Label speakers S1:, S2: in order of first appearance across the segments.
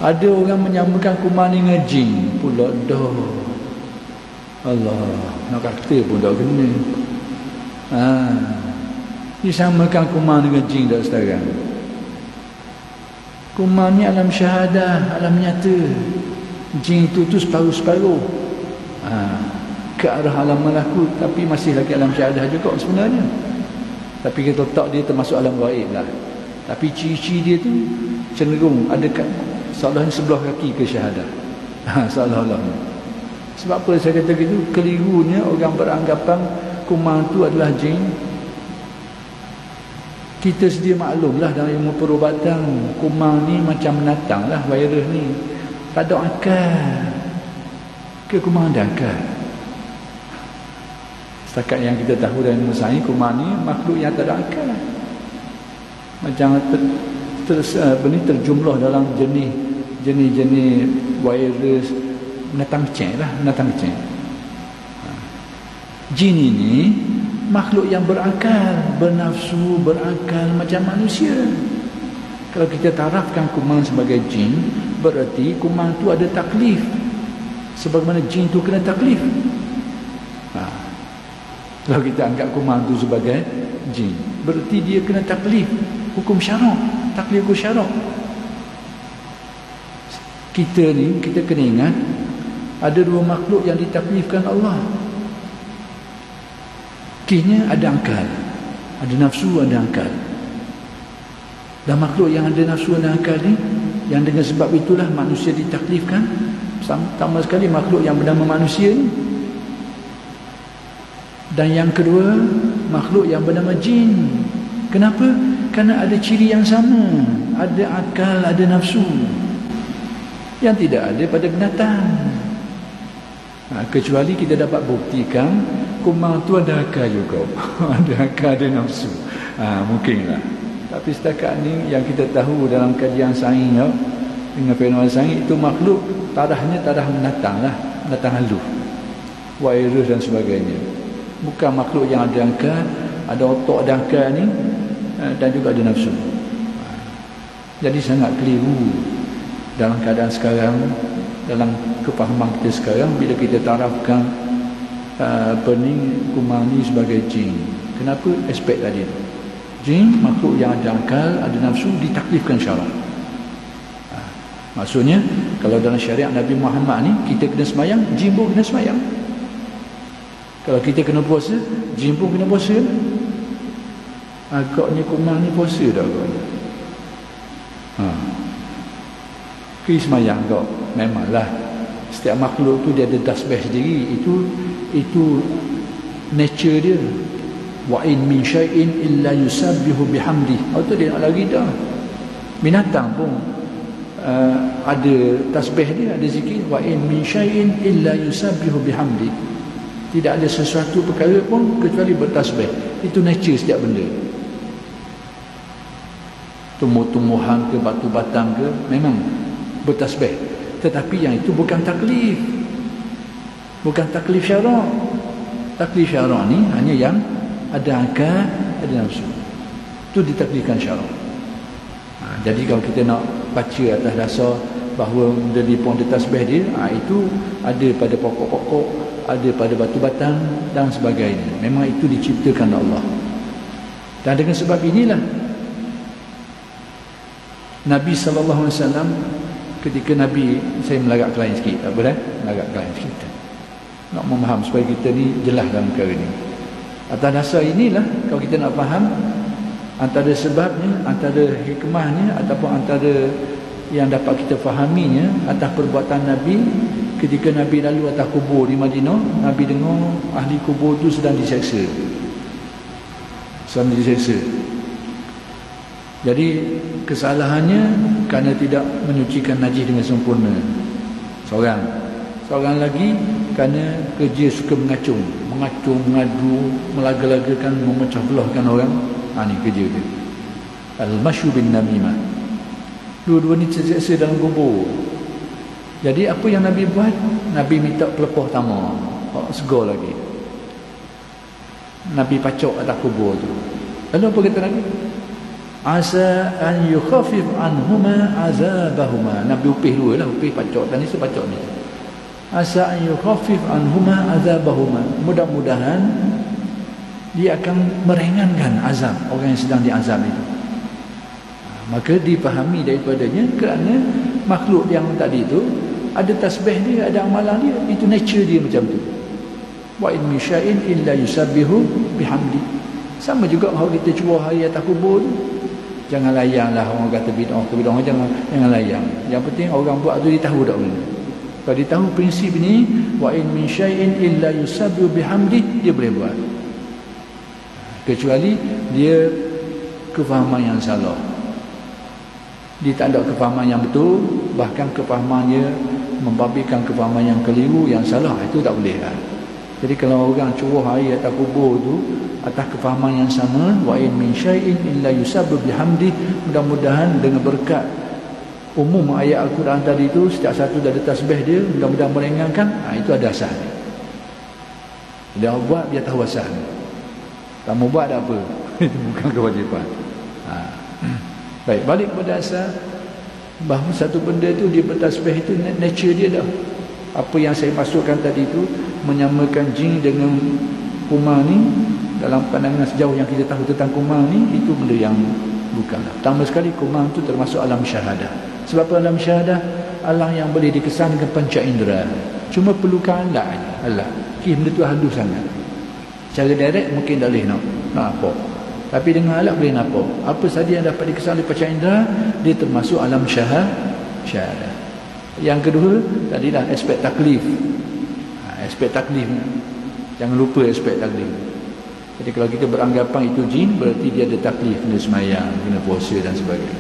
S1: Ada orang menyamakan kuman dengan jin pula dah. Allah, nak kata pun tak kena. Disamakan kuman dengan jin tak sekarang. Kuman ni alam syahadah, alam nyata. Jin itu separuh-separuh. Ke arah alam malakut, tapi masih lagi alam syahadah juga sebenarnya. Tapi kita letak dia termasuk alam gaib lah. Tapi ciri-ciri dia tu cenderung ada seolah sebelah kaki ke syahadah. Seolah-olah. Sebab apa saya kata gitu? Kelirunya orang beranggapan kuman tu adalah jin. Kita sedia maklum lah dalam ilmu perubatan, kuman ni macam binatang lah, virus ni. Tak ada akal. Ke kuman ada akal? Setakat yang kita tahu dari ilmu sains, kuman ni makhluk yang tak ada akal. Macam terjumlah dalam jenis-jenis virus binatang kecil lah, binatang kecil. Jin ini makhluk yang berakal, bernafsu, berakal macam manusia. Kalau kita tarafkan kuman sebagai jin, berarti kuman tu ada taklif. Sebagaimana jin tu kena taklif. Kalau kita anggap kuman tu sebagai jin, berarti dia kena taklif hukum syarak, taklif hukum syarak. Kita ni, kita kena ingat ada dua makhluk yang ditaklifkan Allah. Kisahnya ada akal, ada nafsu, ada akal. Dan makhluk yang ada nafsu dan akal ni, yang dengan sebab itulah manusia ditaklifkan. Sama sekali makhluk yang bernama manusia ni. Dan yang kedua, makhluk yang bernama jin. Kenapa? Kerana ada ciri yang sama, ada akal, ada nafsu, yang tidak ada pada binatang. Kecuali kita dapat buktikan kuman tu ada akal juga. Ada akal, ada nafsu. Mungkinlah. Tapi setakat ni yang kita tahu dalam kajian sains dengan fenomena sains, itu makhluk tarahnya tarah binatang lah, binatang halus, virus dan sebagainya. Bukan makhluk yang ada akal, ada otak, ada akal ni, dan juga ada nafsu. Jadi sangat keliru dalam keadaan sekarang, dalam kefahaman kita sekarang, bila kita tarafkan kuman ni sebagai jin. Kenapa? Aspek tadi tu. Jin, makhluk yang ada akal, ada nafsu, ditaklifkan syarak. Maksudnya, kalau dalam syariat Nabi Muhammad ni, kita kena semayang, jin pun kena semayang. Kalau kita kena puasa, jin pun kena puasa. Agaknya kuman ni puasa dah agaknya. Pergi semayang kau. Memanglah setiap makhluk tu dia ada tasbih sendiri. Itu nature dia. Wa in min syai'in illa yusabbihu bihamdi. Itu dia nak lari dah. Binatang pun ada tasbih dia, ada zikir. Wa in min syai'in illa yusabbihu bihamdi. Tidak ada sesuatu perkara pun kecuali bertasbih. Itu nature setiap benda. Tumbuh-tumbuhan ke, batu batang ke, memang bertasbih. Tetapi yang itu bukan taklif. Bukan taklif syarak. Taklif syarak ni hanya yang ada akal, ada nafsu. Itu ditaklifkan syarak. Jadi kalau kita nak baca atas dasar bahawa dari pun ada tasbih dia, itu ada pada pokok-pokok, ada pada batu batang dan sebagainya. Memang itu diciptakan Allah. Dan dengan sebab inilah Nabi SAW ketika Nabi, saya melagak lain sikit, tak boleh? Melagak lain sikit. Nak memaham supaya kita ni jelas dalam perkara ni. Atas dasar inilah, kalau kita nak faham antara sebabnya, antara hikmahnya, ataupun antara yang dapat kita fahaminya atas perbuatan Nabi ketika Nabi lalu atas kubur di Madinah. Nabi dengar ahli kubur tu sedang diseksa. Jadi kesalahannya kerana tidak menyucikan najis dengan sempurna. Seorang lagi kerana kerja suka mengacung, mengadu, melaga-lagakan, memecah belahkan orang. Ni kerja dia. Al-masyu bin namimah. Dua-dua ni terseksa dalam kubur. Jadi apa yang Nabi buat? Nabi minta pelepah tamar, segar lagi. Nabi pacok atas kubur tu. Lalu apa kata Nabi? asa an yukhaffif anhuma azabahuma. Nabi upih dua lah, upih pacok dan ni sepacok ni. Asa an yukhaffif anhuma azabahuma. Mudah-mudahan dia akan meringankan azab orang yang sedang diazab itu. Maka dipahami daripadanya kerana makhluk yang tadi itu ada tasbih dia, ada amalan dia, itu nature dia macam tu. Wa in min syai'in illa yusabbihu bihamdi. Sama juga kalau kita cuba hari atas kubur tu, jangan layanglah orang kata bid'ah jangan layang. Yang penting orang buat tu dia tahu tak benda. Kalau dia tahu prinsip ni, wa in min syai'in illa yusabbihu bihamdi, dia boleh buat. Kecuali dia kefahaman yang salah. Dia tak ada kefahaman yang betul, bahkan kefahamannya membabitkan kefahaman yang keliru, yang salah, itu tak boleh lah. Jadi kalau orang curuh air atas kubur tu atas kefahaman yang sama, wa in min syai'in illa yusabbihu bihamdi, mudah-mudahan dengan berkat umum ayat Al-Quran tadi itu, setiap satu ada tasbih dia, mudah-mudahan meringankan. Itu ada asal dia. Dia buat, dia tahu asal. Tak mau buat tak apa. Itu bukan kewajipan. Baik, balik kepada asal bahawa satu benda itu dia bertasbih, itu nature dia dah. Apa yang saya masukkan tadi itu menyamakan jin dengan kumar ni, dalam pandangan sejauh yang kita tahu tentang kumar ni, itu benda yang bukanlah. Pertama sekali, kumar itu termasuk alam syahadah. Sebab apa alam syahadah? Alam yang boleh dikesan dengan panca indera. Cuma perlukan alat je. Alat. Benda tu halus sangat. Secara direct mungkin tak boleh nak apa. Tapi dengan alat boleh nampak. Apa saja yang dapat dikesan oleh panca indera, dia termasuk alam syahadah. Yang kedua, tadilah aspek taklif. Aspek taklif. Jangan lupa aspek taklif. Jadi kalau kita beranggapan itu jin, berarti dia ada taklif, kena semayang, kena puasa dan sebagainya.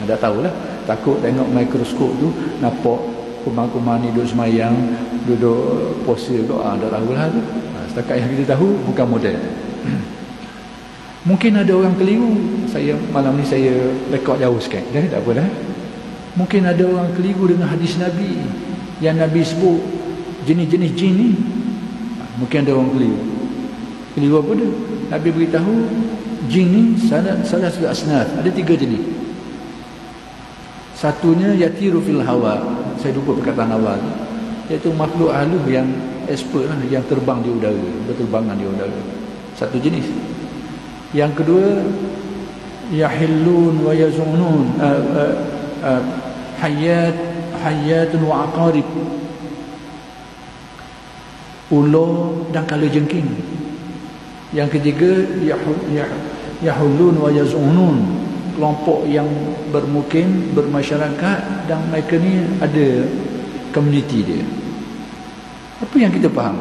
S1: Anda tahulah, takut tengok mikroskop tu, nampak kumar-kumar ni duduk semayang, duduk puasa tu, dah tahulah tu. Setakat yang kita tahu, bukan model. Mungkin ada orang keliru. Saya malam ni saya rekod jauh sikit, tak apa dah. Mungkin ada orang keliru dengan hadis Nabi yang Nabi sebut jenis-jenis jin ni. Mungkin ada orang keliru. Keliru apa dia? Nabi beritahu jin ni salah satu asnaf, ada 3 jenis. Satunya yatiru fil hawa. Saya lupa perkataan awal, iaitu makhluk halus yang expert lah, yang terbang di udara, berterbangan di udara. Satu jenis. Yang kedua, yahillun wa yazunun, hayatun wa aqarib, ular dan kalajengking. Yang ketiga, yahulun wa yazunun, kelompok yang bermukim, bermasyarakat, dan mereka ni ada komuniti dia. Apa yang kita faham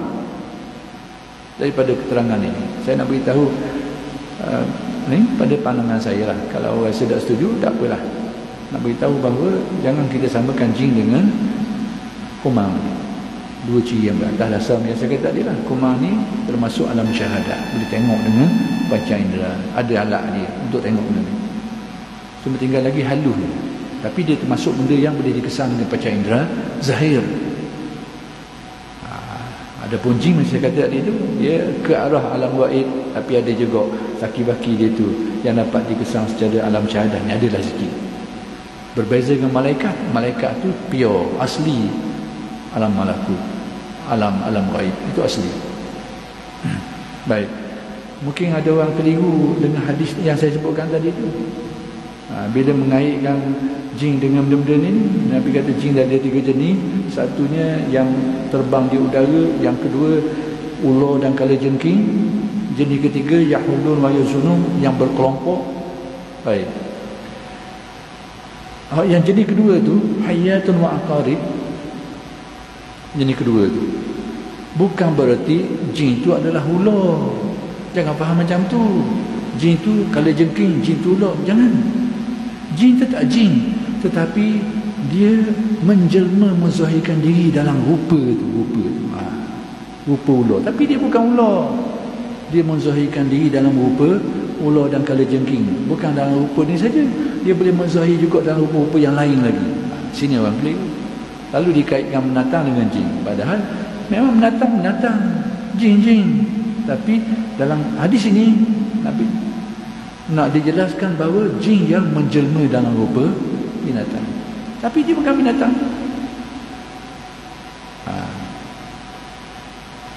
S1: daripada keterangan ini? Saya nak beritahu ni pada pandangan saya lah. Kalau orang tidak setuju, tak apalah. Nak beritahu bahawa jangan kita samakan jin dengan kumar. 2 ciri yang beratas dasar yang saya kata tadi lah. Kumar ni termasuk alam syahadah, boleh tengok dengan panca indera, ada alat dia untuk tengok benda ni. Cuma tinggal lagi halus ni, tapi dia termasuk benda yang boleh dikesan dengan panca indera zahir. Adapun jin yang saya kata tadi tu, dia ke arah alam gaib, tapi ada juga saki-baki dia tu yang dapat dikesan secara alam syahadah ni, adalah sikit. Berbeza dengan malaikat. Malaikat tu pure, asli alam malakut, alam gaib, itu asli. Baik, mungkin ada orang keliru dengan hadis yang saya sebutkan tadi tu. Bila mengaitkan jin dengan benda-benda ni, Nabi kata jin ada 3 jenis. Satunya yang terbang di udara, yang kedua ular dan kalajengking, jenis ketiga yahulun wa yazunun, yang berkelompok. Baik. Yang jenis kedua tu hayatun wa aqarib. Jenis kedua tu bukan berarti jin tu adalah ular. Jangan faham macam tu. Jin tu kalajengking, jin tu ular, jangan. Jin tu tak jin, tetapi dia menjelma, menzahirkan diri dalam rupa tu, rupa ular, tapi dia bukan ular. Dia menzahirkan diri dalam rupa ular dan kalajengking. Bukan dalam rupa ni saja, dia boleh menzahir juga dalam rupa-rupa yang lain lagi. Sini orang keliru. Lalu dikaitkan binatang dengan jin, padahal memang binatang, jin. Tapi dalam hadis ini Nabi nak dijelaskan bahawa jin yang menjelma dalam rupa binatang, tapi dia bukan binatang.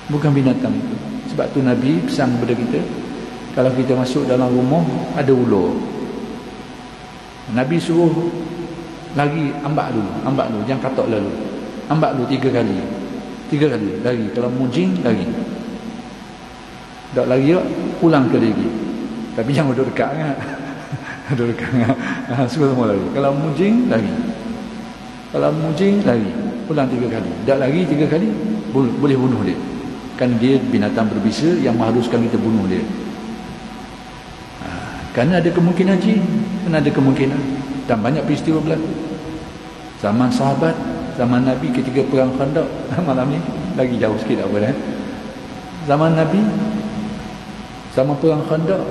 S1: Bukan binatang itu. Sebab tu Nabi pesan kepada kita, kalau kita masuk dalam rumah ada ular, Nabi suruh lari, ambak dulu, jangan katok lalu, ambak dulu 3 kali lari. Kalau mu jin, lari. Tak lari, pulang ke lagi, tapi jangan duduk dekat kan. Duduk dekat kan. Semua lari. Kalau mu jin, lari. Kalau mu jin, lari, pulang 3 kali. Tak lari 3 kali, boleh bunuh dia. Kan dia binatang berbisa yang mengharuskan kita bunuh dia. Kerana ada kemungkinan jin, kerana ada kemungkinan. Dan banyak peristiwa berlaku. Zaman sahabat, zaman Nabi ketika perang Khandaq, malam ni lagi jauh sikit tak apa dah. Zaman Nabi, zaman perang Khandaq,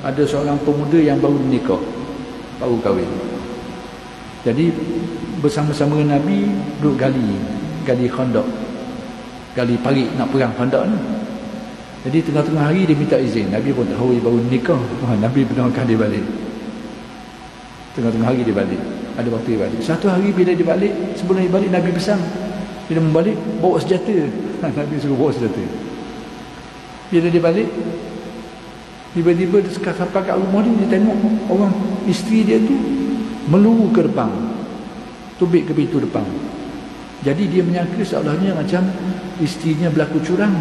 S1: ada seorang pemuda yang baru menikah, baru kahwin. Jadi bersama-sama Nabi duduk gali Khandaq, gali parit nak perang Khandaq ni. Jadi tengah-tengah hari dia minta izin. Nabi pun tahu dia baru nikah. Nabi benarkan dia balik. Tengah-tengah hari dia balik. Ada waktu dia balik. Satu hari bila dia balik, sebelum dia balik Nabi pesan, bila membalik bawa senjata. Nabi suruh bawa senjata. Bila dia balik, tiba-tiba dia sampai kat rumah dia tengok orang isteri dia tu meluru ke depan, tubik ke pintu depan. Jadi dia menyangka seolahnya macam isterinya berlaku curang.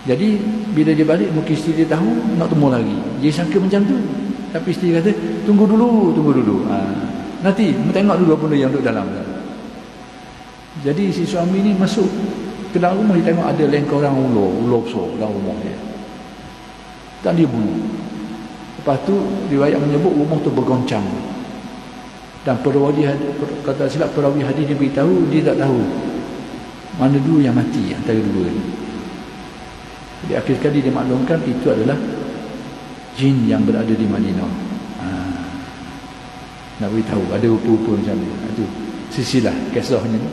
S1: Jadi bila dia balik, mungkin isteri dia tahu, nak temu lagi. Dia sangka macam tu. Tapi isteri kata, tunggu dulu. Nanti tengok dulu apa yang duduk dalam. Jadi si suami ni masuk ke dalam rumah, dia tengok ada lengkauran ular besar dalam rumah dia. Tak dia bunuh. Lepas tu riwayat menyebut rumah tu bergoncang. Dan perawi kata silap perawi hadis dia beritahu, dia tak tahu mana dulu yang mati antara dua ni. Jadi akhir sekali dia maklumkan itu adalah jin yang berada di Madinah. Nak beritahu ada rupa-rupa macam ni. Itu sisilah kisahnya ni.